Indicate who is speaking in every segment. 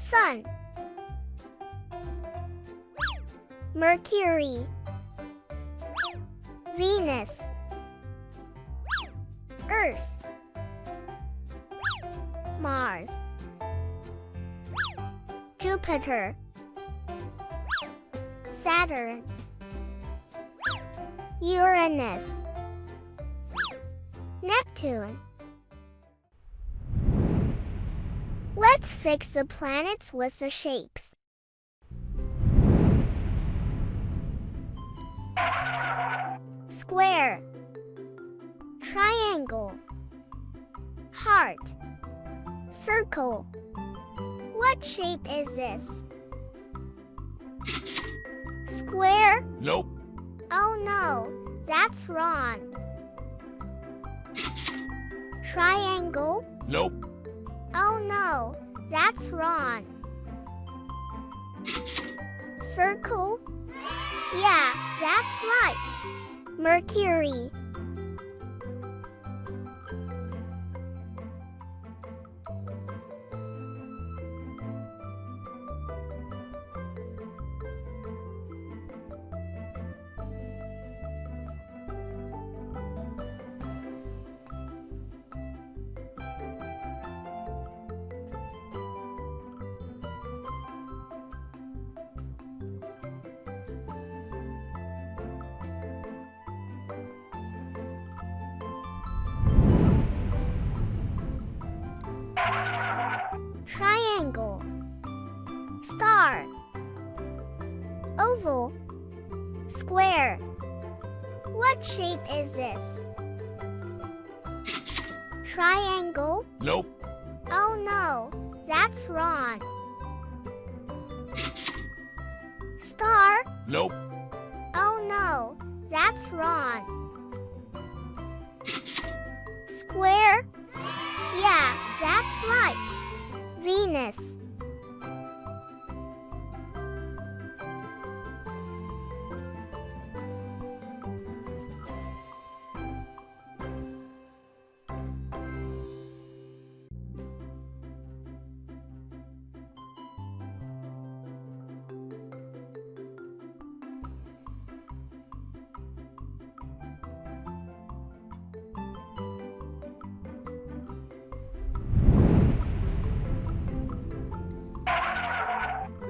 Speaker 1: Sun, Mercury, Venus, Earth, Mars, Jupiter, Saturn, Uranus, Neptune. Let's fix the planets with the shapes. Square, triangle, heart, circle. What shape is this? Square?
Speaker 2: Nope.
Speaker 1: Oh no, that's wrong. Triangle?
Speaker 2: Nope.
Speaker 1: Oh no, that's wrong. Circle? Yeah, that's right. Mercury. Triangle, star, oval, square. What shape is this? Triangle?
Speaker 2: Nope.
Speaker 1: Oh no, that's wrong. Star?
Speaker 2: Nope.
Speaker 1: Oh no, that's wrong. Square? Yeah, that's right. Venus.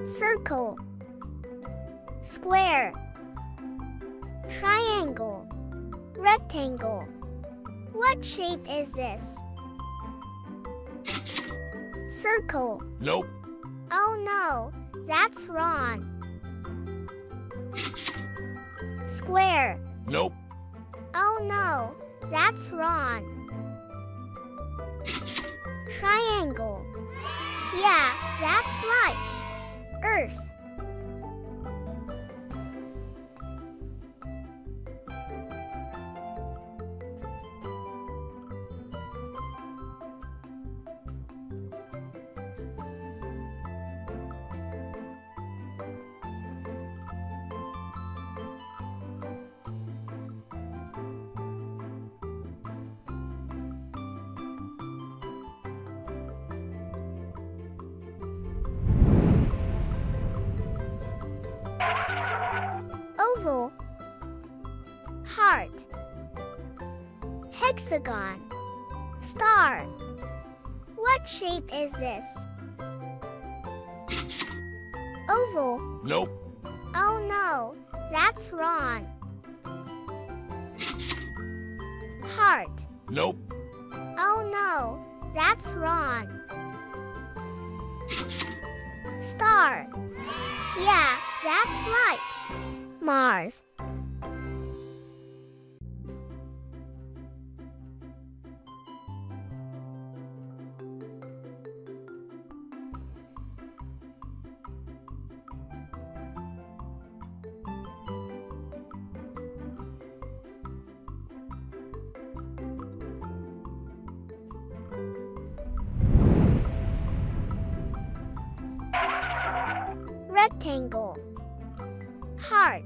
Speaker 1: Circle, square, triangle, rectangle. What shape is this? Circle.
Speaker 2: Nope.
Speaker 1: Oh no, that's wrong. Square.
Speaker 2: Nope.
Speaker 1: Oh no, that's wrong. Triangle. Yeah, that's right. Earth. Oval, heart, hexagon, star. What shape is this? Oval.
Speaker 2: Nope.
Speaker 1: Oh no, that's wrong. Heart.
Speaker 2: Nope.
Speaker 1: Oh no, that's wrong. Star. Yeah, that's right. Mars. Rectangle, heart,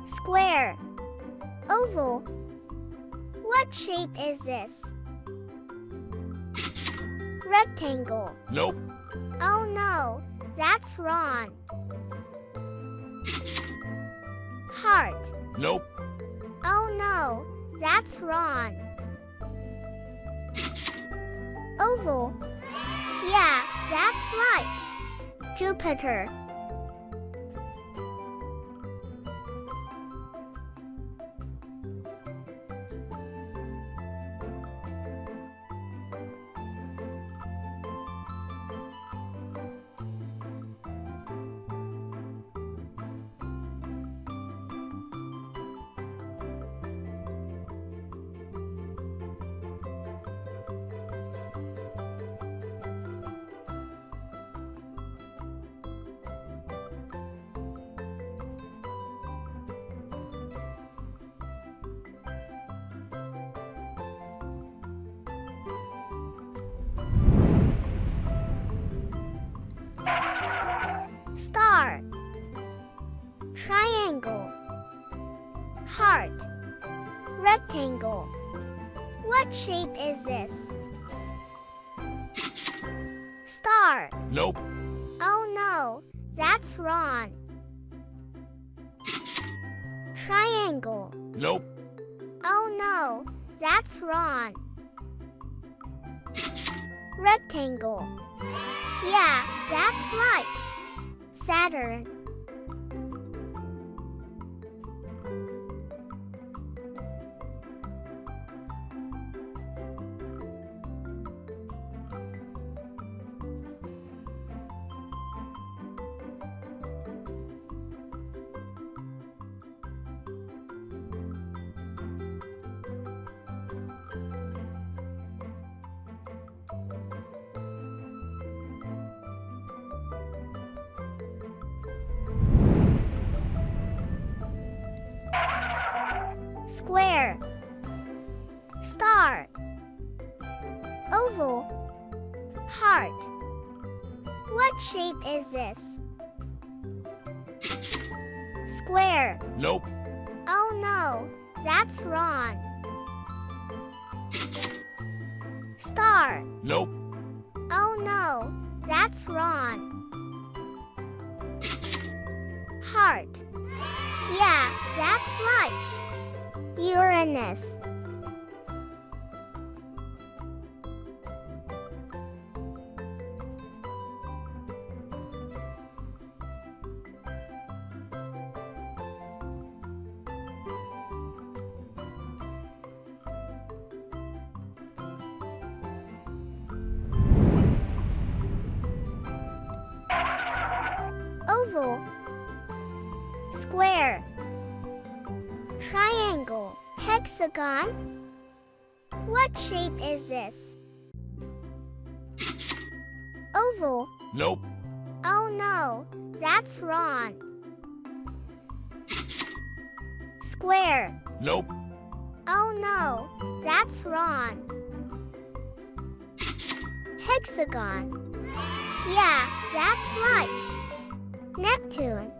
Speaker 1: square, oval. What shape is this? Rectangle.
Speaker 2: Nope.
Speaker 1: Oh no, that's wrong. Heart.
Speaker 2: Nope.
Speaker 1: Oh no, that's wrong. Oval. Yeah, that's right. Jupiter. Star. Triangle. Heart. Rectangle. What shape is this? Star.
Speaker 2: Nope.
Speaker 1: Oh no, that's wrong. Triangle.
Speaker 2: Nope.
Speaker 1: Oh no, that's wrong. Rectangle. Yeah, that's right. Saturn. Square. Star. Oval. Heart. What shape is this? Square.
Speaker 2: Nope.
Speaker 1: Oh no, that's wrong. Star.
Speaker 2: Nope.
Speaker 1: Oh no, that's wrong. Heart. Yeah, that's right. Uranus. Oval. Square. Triangle. Hexagon. What shape is this? Oval.
Speaker 2: Nope.
Speaker 1: Oh no, that's wrong. Square.
Speaker 2: Nope.
Speaker 1: Oh no, that's wrong. Hexagon. Yeah, that's right. Neptune.